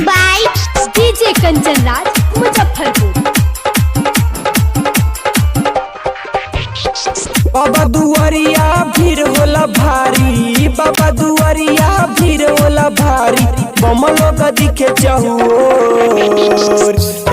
By DJ Kanchan Raj Muzaffarpur. बाबा दुआरिया भीड़ होला भारी, बाबा दुआरिया भीड़ होला भारी, बम लोग दिखे चहुओर।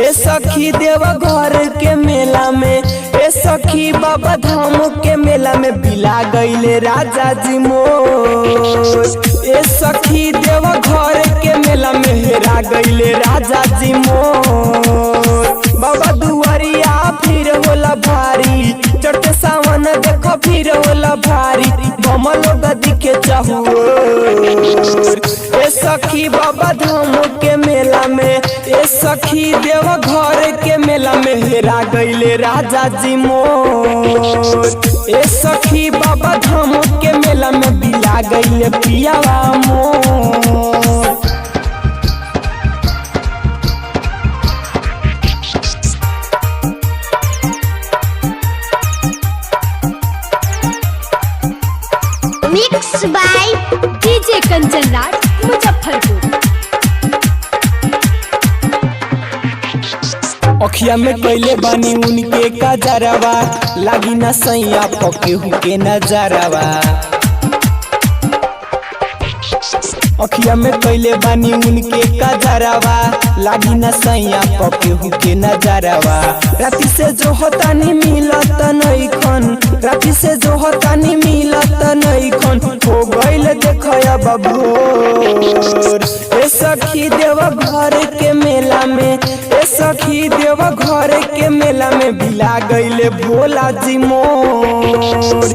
ए सखी देव घर के मेला में, ए सखी बाबा धाम के मेला में बिला गईले राजा जी मोर। ए सखी देव घर के मेला में हेरा गईले राजा जी मोर। बाबा दुआरिया भीड़ होला भारी, चढ़ते सावन देखो भीड़ होला भारी, बम लोग दिखे चहुओर। ए सखी बाबा धाम के मेला में, ए सखी देव घर के मेला में हेरा गईले राजा जी मोर। ए सखी बाबा धाम के मेला में बिला गईले पियावा मोर। Mix by DJ Kanchan Raj Muzaffarpur. अखिया में कैले बानी उनके कजरवा, लागी न सैया पके हुके नजरवा। अखिया में कैले बानी उनके कजरवा, लागी न सैया पके हुके नजरवा। राती से जो होता नहीं मिलत नइखन, राती से जो होता नहीं मिलत नइखन, हो गइल देखया बभोर। ए सखी देव घर के मेला में, ए सखी देव घर के मेला में बिला गईले भोला जी मोर।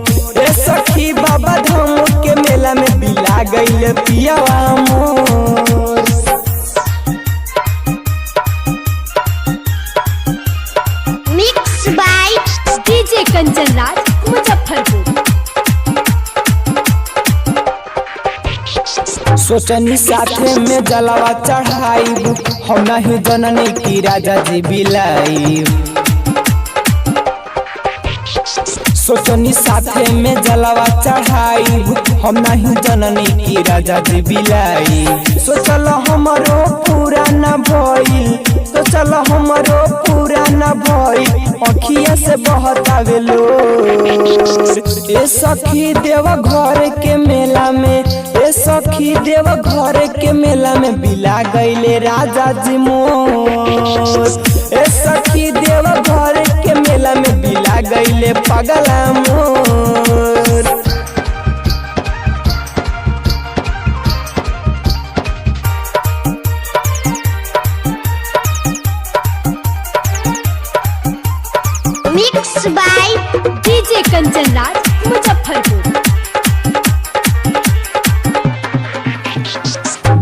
ए सखी बाबा धाम के मेला में बिला गईले पियावा मोर। Mix by DJ Kanchan Raj Muzaffarpur. सोचनी साथे में जलावा चढ़ाई, हम नहीं जननी की राजा जी बिलाई। सोचनी साथे में जलावा चढ़ाई, हम नहीं जननी की राजा जी बिलाई। सोचल हमरो पूरा न भइल, सोचल हमरो पूरा न भइल, अखिया से बहतावे लोर। ए सखी देव घर के मेला में, ए सखी देव घर के मेला में बिला गईले राजा जी मोर। ए सखी देव घर के मेला में बिला गईले पगला मोर। Mix by DJ Kanchan Raj Muzaffarpur.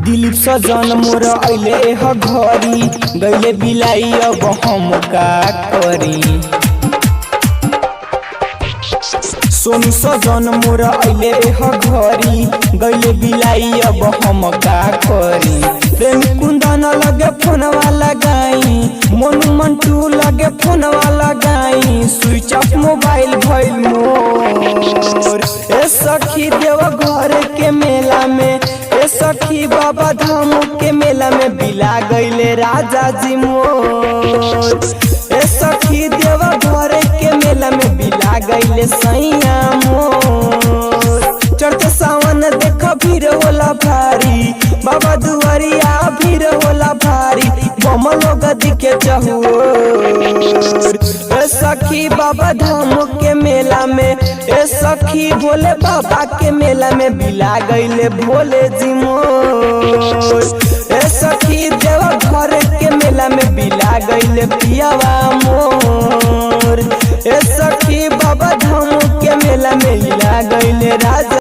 Dilip सजन मोर अइले ह घरी, गईले बिलाई अब हम का करी। सोनू सजन मोर अइले ह घरी, गईले बिलाई अब हम का करी। प्रेम कुंदन लगे फोनवा लगाई, मोनू मंटू लगे फोनवा लगाई, स्विच ऑफ मोबाइल भइल मोर। ए सखी देव घर के मेला में, ए सखी बाबा धाम के मेला में बिला गईले राजा जी मोर। ए सखी देव घर के मेला में बिला गईले सैया मोर। चढ़ते सावन देख भीड़ होला भारी, बाबा दुआरिया भीड़ होला भारी, बम लोग दिखे चहुओर। ए सखी बाबा धाम के मेला में, ए सखी भोले बाबा के मेला में बिला गईले भोले जी मोर। ए सखी देव घर के मेला में बिला गईले पियावा मोर। ए सखी बाबा धाम के मेला में बिला गईले राजा